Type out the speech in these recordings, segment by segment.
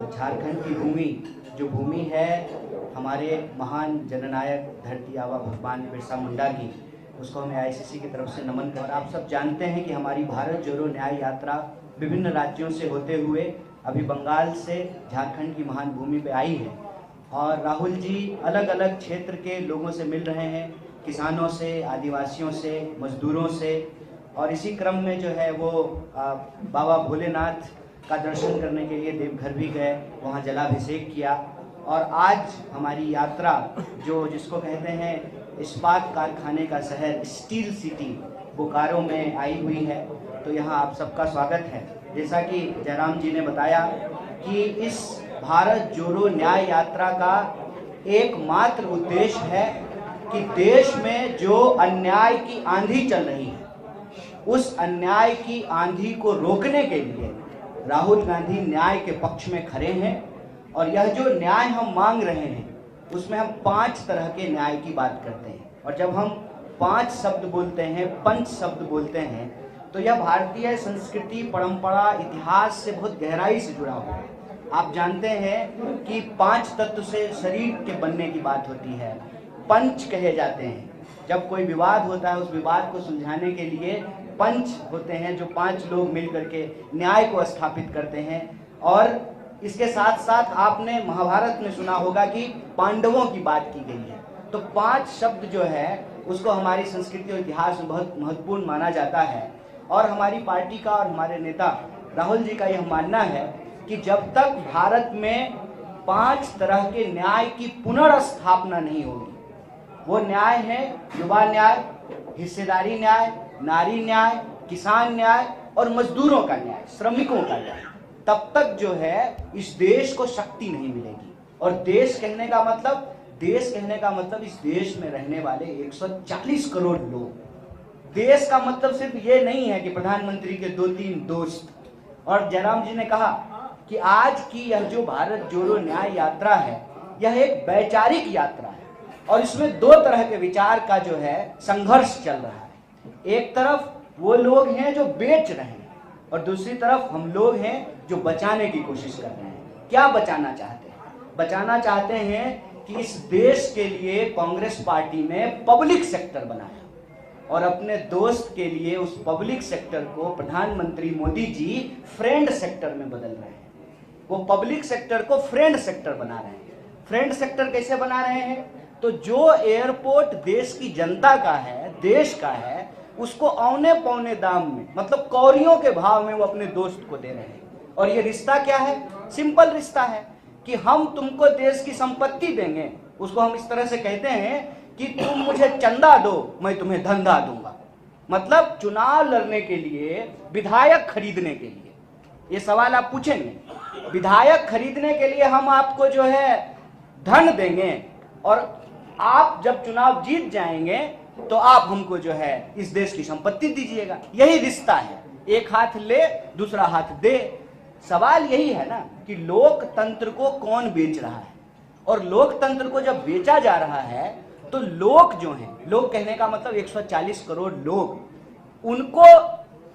झारखंड की भूमि जो भूमि है हमारे महान जननायक धरती आबा भगवान बिरसा मुंडा की, उसको हमें आईसीसी की तरफ से नमन कर। और आप सब जानते हैं कि हमारी भारत जोड़ो न्याय यात्रा विभिन्न राज्यों से होते हुए अभी बंगाल से झारखंड की महान भूमि पे आई है और राहुल जी अलग अलग क्षेत्र के लोगों से मिल रहे हैं, किसानों से, आदिवासियों से, मजदूरों से। और इसी क्रम में जो है वो बाबा भोलेनाथ का दर्शन करने के लिए देवघर भी गए, वहाँ जलाभिषेक किया। और आज हमारी यात्रा जो जिसको कहते हैं इस्पात कारखाने का शहर, स्टील सिटी, बोकारो में आई हुई है। तो यहाँ आप सबका स्वागत है। जैसा कि जयराम जी ने बताया कि इस भारत जोड़ो न्याय यात्रा का एकमात्र उद्देश्य है कि देश में जो अन्याय की आंधी चल रही है, उस अन्याय की आंधी को रोकने के लिए राहुल गांधी न्याय के पक्ष में खड़े हैं। और यह जो न्याय हम मांग रहे हैं उसमें हम 5 तरह के न्याय की बात करते हैं। और जब हम 5 शब्द बोलते हैं, पंच शब्द बोलते हैं, तो यह भारतीय संस्कृति, परंपरा, इतिहास से बहुत गहराई से जुड़ा हुआ है। आप जानते हैं कि 5 तत्व से शरीर के बनने की बात होती है, पंच कहे जाते हैं। जब कोई विवाद होता है, उस विवाद को सुलझाने के लिए पंच होते हैं, जो 5 लोग मिलकर के न्याय को स्थापित करते हैं। और इसके साथ साथ आपने महाभारत में सुना होगा कि पांडवों की बात की गई है। तो 5 शब्द जो है उसको हमारी संस्कृति और इतिहास में बहुत महत्वपूर्ण माना जाता है। और हमारी पार्टी का और हमारे नेता राहुल जी का यह मानना है कि जब तक भारत में 5 तरह के न्याय की पुनर्स्थापना नहीं होगी, वो न्याय है युवा न्याय, हिस्सेदारी न्याय, नारी न्याय, किसान न्याय और मजदूरों का न्याय, श्रमिकों का न्याय, तब तक जो है इस देश को शक्ति नहीं मिलेगी। और देश कहने का मतलब इस देश में रहने वाले 140 करोड़ लोग। देश का मतलब सिर्फ ये नहीं है कि प्रधानमंत्री के 2-3 दोस्त। और जयराम जी ने कहा कि आज की यह जो भारत जोड़ो न्याय यात्रा है, यह एक वैचारिक यात्रा है और इसमें 2 तरह के विचार का जो है संघर्ष चल रहा है। एक तरफ वो लोग हैं जो बेच रहे हैं और दूसरी तरफ हम लोग हैं जो बचाने की कोशिश कर रहे हैं। क्या बचाना चाहते हैं? बचाना चाहते हैं कि इस देश के लिए कांग्रेस पार्टी ने पब्लिक सेक्टर बनाया और अपने दोस्त के लिए उस पब्लिक सेक्टर को प्रधानमंत्री मोदी जी फ्रेंड सेक्टर में बदल रहे हैं। वो पब्लिक सेक्टर को फ्रेंड सेक्टर बना रहे हैं। फ्रेंड सेक्टर कैसे बना रहे हैं? तो जो एयरपोर्ट देश की जनता का है, देश का है, उसको औने पौने दाम में, मतलब कौड़ियों के भाव में वो अपने दोस्त को दे रहे हैं। और ये रिश्ता क्या है? सिंपल रिश्ता है कि हम तुमको देश की संपत्ति देंगे। उसको हम इस तरह से कहते हैं कि तुम मुझे चंदा दो, मैं तुम्हें धंधा दूंगा। मतलब चुनाव लड़ने के लिए, विधायक खरीदने के लिए, ये सवाल आप पूछेंगे, विधायक खरीदने के लिए हम आपको जो है धन देंगे और आप जब चुनाव जीत जाएंगे तो आप हमको जो है इस देश की संपत्ति दीजिएगा। यही रिश्ता है, एक हाथ ले दूसरा हाथ दे। सवाल यही है ना कि लोकतंत्र को कौन बेच रहा है। और लोकतंत्र को जब बेचा जा रहा है तो लोग जो हैं, लोग कहने का मतलब 140 करोड़ लोग, उनको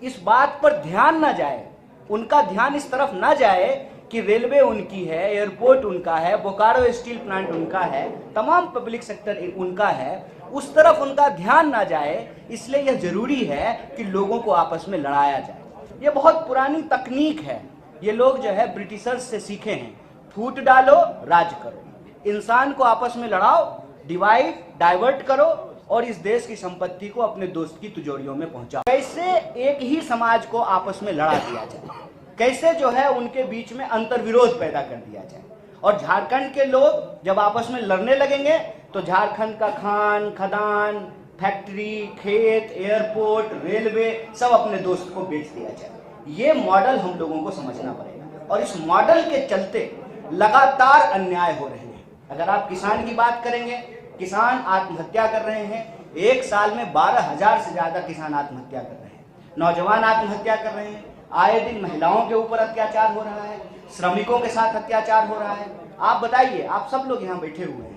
इस बात पर ध्यान ना जाए, उनका ध्यान इस तरफ ना जाए कि रेलवे उनकी है, एयरपोर्ट उनका है, बोकारो स्टील प्लांट उनका है, तमाम पब्लिक सेक्टर उनका है, उस तरफ उनका ध्यान ना जाए। इसलिए यह जरूरी है कि लोगों को आपस में लड़ाया जाए। ये बहुत पुरानी तकनीक है, ये लोग जो है ब्रिटिशर्स से सीखे हैं। फूट डालो, राज करो, इंसान को आपस में लड़ाओ, डिवाइड डाइवर्ट करो और इस देश की संपत्ति को अपने दोस्त की तिजोरियों में पहुंचाओ। कैसे एक ही समाज को आपस में लड़ा दिया जाए, कैसे जो है उनके बीच में अंतर्विरोध पैदा कर दिया जाए। और झारखंड के लोग जब आपस में लड़ने लगेंगे तो झारखंड का खान, खदान, फैक्ट्री, खेत, एयरपोर्ट, रेलवे सब अपने दोस्त को बेच दिया जाए। ये मॉडल हम लोगों को समझना पड़ेगा और इस मॉडल के चलते लगातार अन्याय हो रहे हैं। अगर आप किसान की बात करेंगे, किसान आत्महत्या कर रहे हैं। एक साल में 12,000 से ज्यादा किसान आत्महत्या कर रहे हैं। नौजवान आत्महत्या कर रहे हैं। आए दिन महिलाओं के ऊपर अत्याचार हो रहा है, श्रमिकों के साथ अत्याचार हो रहा है। आप बताइए, आप सब लोग यहाँ बैठे हुए हैं,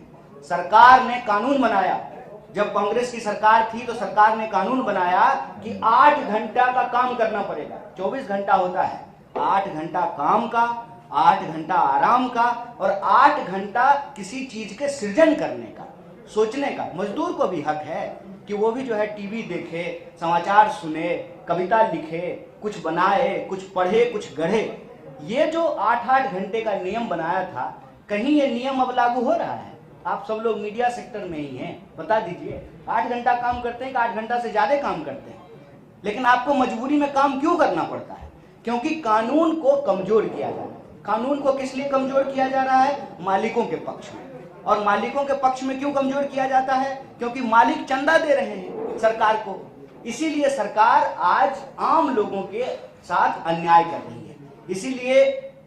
सरकार ने कानून बनाया, जब कांग्रेस की सरकार थी तो सरकार ने कानून बनाया कि 8 घंटा का काम करना पड़ेगा। 24 घंटा होता है, 8 घंटा काम का 8 घंटा आराम का और 8 घंटा किसी चीज के सृजन करने का, सोचने का। मजदूर को भी हक है कि वो भी जो है टीवी देखे, समाचार सुने, कविता लिखे, कुछ बनाए, कुछ पढ़े, कुछ गढ़े। ये जो 8-8 घंटे का नियम बनाया था, कहीं ये नियम अब लागू हो रहा है? आप सब लोग मीडिया सेक्टर में ही हैं, बता दीजिए। 8 घंटा काम करते हैं कि 8 घंटा से ज्यादा काम करते हैं? लेकिन आपको मजबूरी में काम क्यों करना पड़ता है? क्योंकि कानून को कमजोर किया जा रहा है। कानून को किस लिए कमजोर किया जा रहा है? मालिकों के पक्ष में। और मालिकों के पक्ष में क्यों कमजोर किया जाता है? क्योंकि मालिक चंदा दे रहे हैं सरकार को। इसीलिए सरकार आज आम लोगों के साथ अन्याय कर रही है। इसीलिए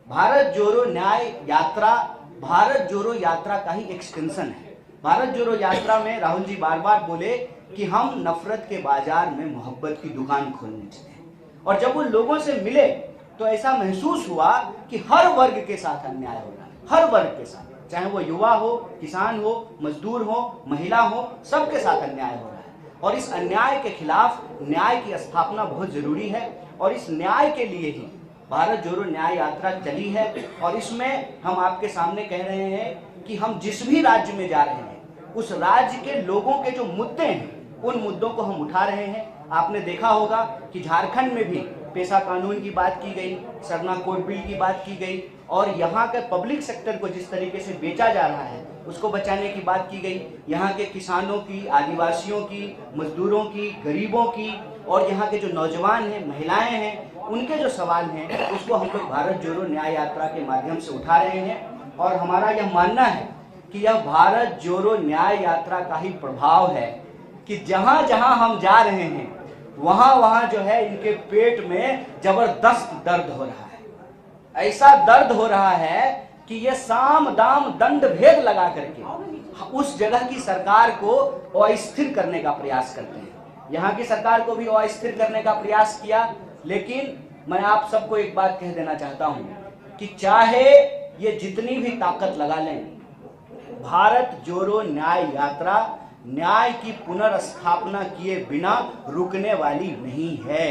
भारत जोड़ो न्याय यात्रा भारत जोड़ो यात्रा का ही एक्सटेंशन है। भारत जोड़ो यात्रा में राहुल जी बार बार बोले कि हम नफरत के बाजार में मोहब्बत की दुकान खोलने चले। और जब वो लोगों से मिले तो ऐसा महसूस हुआ कि हर वर्ग के साथ अन्याय हो रहा है, हर वर्ग के साथ, चाहे वो युवा हो, किसान हो, मजदूर हो, महिला हो, सबके साथ अन्याय हो रहा है। और इस अन्याय के खिलाफ न्याय की स्थापना बहुत जरूरी है और इस न्याय के लिए ही भारत जोड़ो न्याय यात्रा चली है। और इसमें हम आपके सामने कह रहे हैं कि हम जिस भी राज्य में जा रहे हैं उस राज्य के लोगों के जो मुद्दे हैं उन मुद्दों को हम उठा रहे हैं। आपने देखा होगा कि झारखंड में भी पेशा कानून की बात की गई, सरना कोड बिल की बात की गई और यहाँ के पब्लिक सेक्टर को जिस तरीके से बेचा जा रहा है उसको बचाने की बात की गई। यहाँ के किसानों की, आदिवासियों की, मजदूरों की, गरीबों की और यहाँ के जो नौजवान हैं, महिलाएं हैं, उनके जो सवाल हैं उसको हम लोग भारत जोड़ो न्याय यात्रा के माध्यम से उठा रहे हैं। और हमारा यह मानना है कि यह भारत जोड़ो न्याय यात्रा का ही प्रभाव है कि जहां जहां हम जा रहे हैं वहां वहां जो है इनके पेट में जबरदस्त दर्द हो रहा है। ऐसा दर्द हो रहा है कि ये साम दाम दंड भेद लगा करके उस जगह की सरकार को अस्थिर करने का प्रयास करते हैं। यहाँ की सरकार को भी अस्थिर करने का प्रयास किया। लेकिन मैं आप सबको एक बात कह देना चाहता हूं कि चाहे ये जितनी भी ताकत लगा लें, भारत जोड़ो न्याय यात्रा न्याय की पुनर्स्थापना किए बिना रुकने वाली नहीं है।